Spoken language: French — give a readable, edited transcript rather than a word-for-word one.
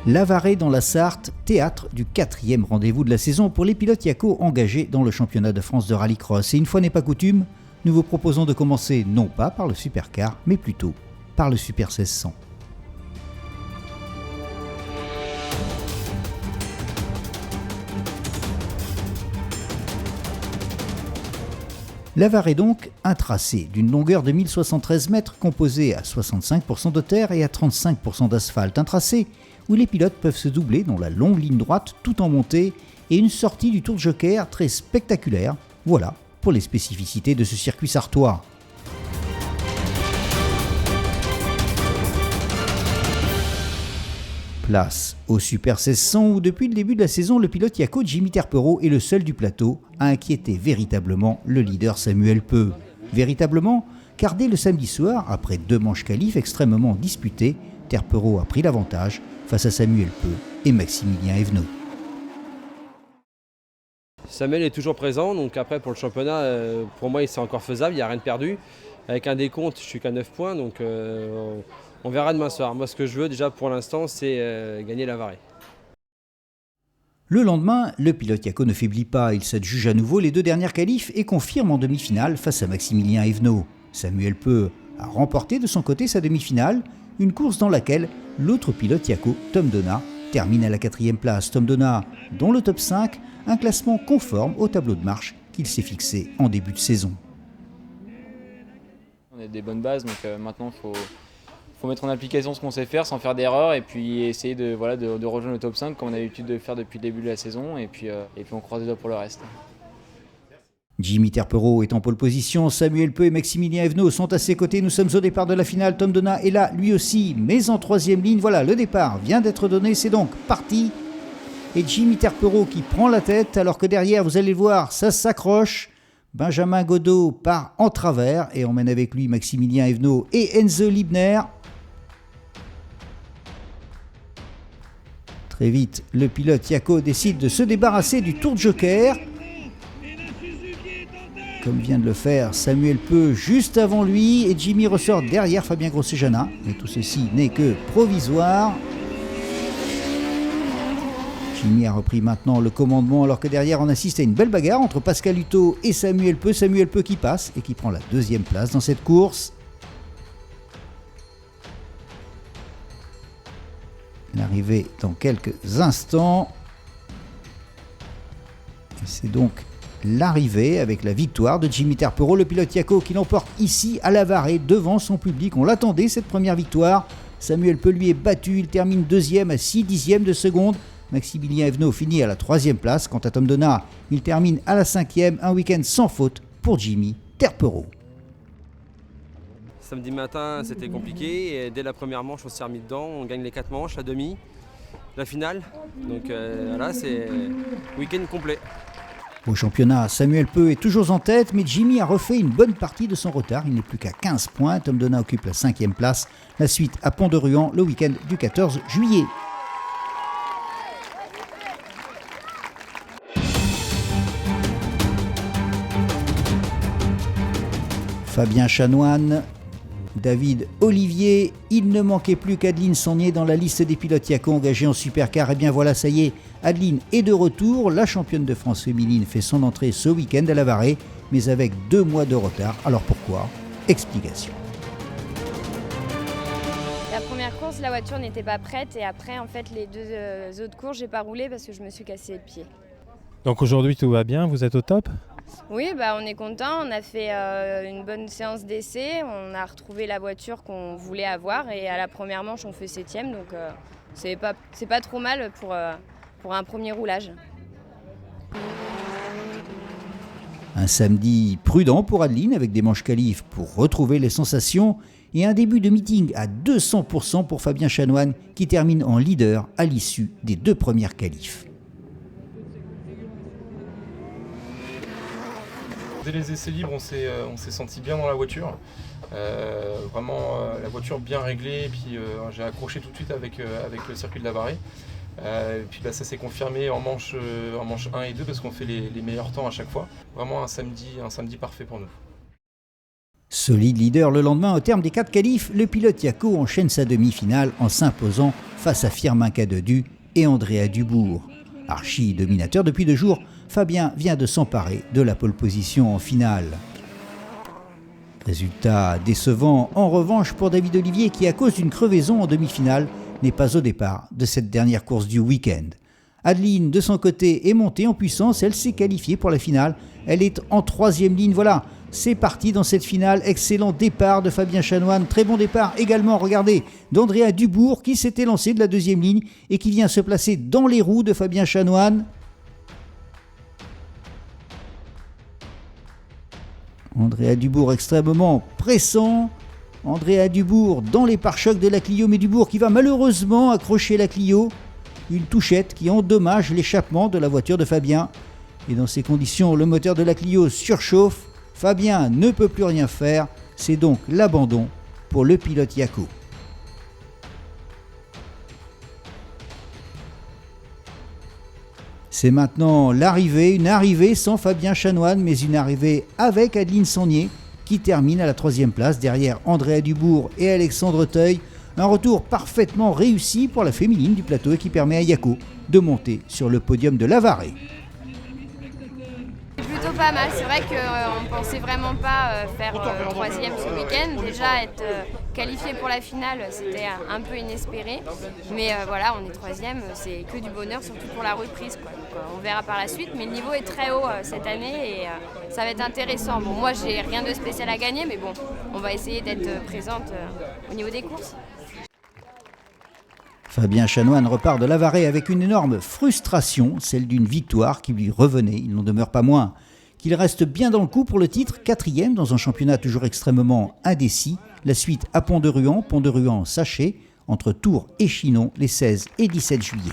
Lavarée dans la Sarthe, théâtre du 4e rendez-vous de la saison pour les pilotes Yako engagés dans le championnat de France de rallycross. Et une fois n'est pas coutume, nous vous proposons de commencer non pas par le supercar, mais plutôt par le Super 1600. Lavarée donc, un tracé d'une longueur de 1073 mètres composé à 65% de terre et à 35% d'asphalte. Un tracé où les pilotes peuvent se doubler dans la longue ligne droite tout en montée et une sortie du Tour de Joker très spectaculaire. Voilà pour les spécificités de ce circuit sartois. Place au Super 1600 où depuis le début de la saison, le pilote Yako Jimmy Terpero est le seul du plateau à inquiéter véritablement le leader Samuel Peu. Véritablement, car dès le samedi soir, après 2 manches qualifs extrêmement disputées, Terpero a pris l'avantage face à Samuel Peu et Maximilien Evenot. Samuel est toujours présent, donc après pour le championnat, pour moi c'est encore faisable, il n'y a rien de perdu. Avec un décompte, je suis qu'à 9 points, donc on verra demain soir. Moi, ce que je veux déjà pour l'instant, c'est gagner Lavarée. Le lendemain, le pilote Yako ne faiblit pas. Il s'adjuge à nouveau les 2 dernières qualifs et confirme en demi-finale face à Maximilien Evenot. Samuel Peu a remporté de son côté sa demi-finale, une course dans laquelle l'autre pilote Yako, Tom Donat, termine à la 4e place. Tom Donat, dont le top 5, un classement conforme au tableau de marche qu'il s'est fixé en début de saison. On a des bonnes bases, donc maintenant il faut mettre en application ce qu'on sait faire sans faire d'erreurs et puis essayer de rejoindre le top 5 comme on a l'habitude de faire depuis le début de la saison et puis on croise les doigts pour le reste. Jimmy Terpero est en pole position, Samuel Peu et Maximilien Evenot sont à ses côtés. Nous sommes au départ de la finale, Tom Donat est là lui aussi, mais en 3e ligne. Voilà, le départ vient d'être donné, c'est donc parti. Et Jimmy Terpero qui prend la tête alors que derrière, vous allez le voir, ça s'accroche. Benjamin Godot part en travers et emmène avec lui Maximilien Evenot et Enzo Libner. Très vite, le pilote Yako décide de se débarrasser du Tour de Joker. Comme vient de le faire Samuel Peu juste avant lui, et Jimmy ressort derrière Fabien Grosjean. Mais tout ceci n'est que provisoire. Jimmy a repris maintenant le commandement alors que derrière on assiste à une belle bagarre entre Pascal Hutto et Samuel Peu. Samuel Peu qui passe et qui prend la 2e place dans cette course. L'arrivée dans quelques instants. Et c'est donc l'arrivée avec la victoire de Jimmy Terpero, le pilote Yako qui l'emporte ici à Lavarée devant son public. On l'attendait cette première victoire. Samuel Peu lui est battu, il termine 2e à 6 dixièmes de seconde. Maximilien Evenot finit à la 3e place. Quant à Tom Donat, il termine à la 5e. Un week-end sans faute pour Jimmy Terpero. Samedi matin, c'était compliqué et dès la première manche, on s'est remis dedans. On gagne les 4 manches, la demi, la finale. Donc voilà, c'est week-end complet. Au championnat, Samuel Peu est toujours en tête, mais Jimmy a refait une bonne partie de son retard. Il n'est plus qu'à 15 points. Tom Donat occupe la 5e place. La suite à Pont-de-Ruan le week-end du 14 juillet. Fabien Chanoine, David Olivier, il ne manquait plus qu'Adeline Saunier dans la liste des pilotes Yako engagés en supercar. Et bien voilà, ça y est, Adeline est de retour. La championne de France féminine fait son entrée ce week-end à Lavarée, mais avec 2 mois de retard. Alors pourquoi ? Explication. La première course, la voiture n'était pas prête et après, en fait, les 2 autres courses, j'ai pas roulé parce que je me suis cassé le pied. Donc aujourd'hui tout va bien, vous êtes au top ? Oui, on est content. On a fait une bonne séance d'essai. On a retrouvé la voiture qu'on voulait avoir et à la première manche, on fait 7e. Donc c'est pas trop mal pour un premier roulage. Un samedi prudent pour Adeline avec des manches qualifs pour retrouver les sensations et un début de meeting à 200% pour Fabien Chanoine qui termine en leader à l'issue des 2 premières qualifs. Dès les essais libres, on s'est senti bien dans la voiture. Vraiment la voiture bien réglée, et puis j'ai accroché tout de suite avec le circuit de Lavarée. Et puis ça s'est confirmé en manche 1 et 2 parce qu'on fait les meilleurs temps à chaque fois. Vraiment un samedi parfait pour nous. Solide leader le lendemain au terme des 4 qualifs, le pilote Jaco enchaîne sa demi-finale en s'imposant face à Firmin Cadedu et Andrea Dubourg. Archi-dominateur depuis 2 jours, Fabien vient de s'emparer de la pole position en finale. Résultat décevant en revanche pour David Olivier qui, à cause d'une crevaison en demi-finale, n'est pas au départ de cette dernière course du week-end. Adeline, de son côté, est montée en puissance, elle s'est qualifiée pour la finale, elle est en 3e ligne, voilà. C'est parti dans cette finale, excellent départ de Fabien Chanoine, très bon départ également, regardez, d'Andrea Dubourg qui s'était lancé de la 2e ligne et qui vient se placer dans les roues de Fabien Chanoine. Andrea Dubourg extrêmement pressant, Andrea Dubourg dans les pare-chocs de la Clio, mais Dubourg qui va malheureusement accrocher la Clio, une touchette qui endommage l'échappement de la voiture de Fabien. Et dans ces conditions, le moteur de la Clio surchauffe. Fabien ne peut plus rien faire, c'est donc l'abandon pour le pilote Jaco. C'est maintenant l'arrivée, une arrivée sans Fabien Chanoine, mais une arrivée avec Adeline Sangnier qui termine à la 3e place derrière Andrea Dubourg et Alexandre Teuil. Un retour parfaitement réussi pour la féminine du plateau et qui permet à Jaco de monter sur le podium de Lavaré. Plutôt pas mal, c'est vrai qu'on ne pensait vraiment pas faire 3e ce week-end. Déjà être qualifié pour la finale, c'était un peu inespéré. Mais voilà, on est 3e, c'est que du bonheur, surtout pour la reprise, quoi. Donc, on verra par la suite, mais le niveau est très haut cette année et ça va être intéressant. Bon, moi, j'ai rien de spécial à gagner, mais bon, on va essayer d'être présente au niveau des courses. Fabien Chanoine repart de Lavaré avec une énorme frustration, celle d'une victoire qui lui revenait. Il n'en demeure pas moins qu'il reste bien dans le coup pour le titre, 4e dans un championnat toujours extrêmement indécis. La suite à Pont-de-Ruan, Pont-de-Ruan-Saché, entre Tours et Chinon, les 16 et 17 juillet.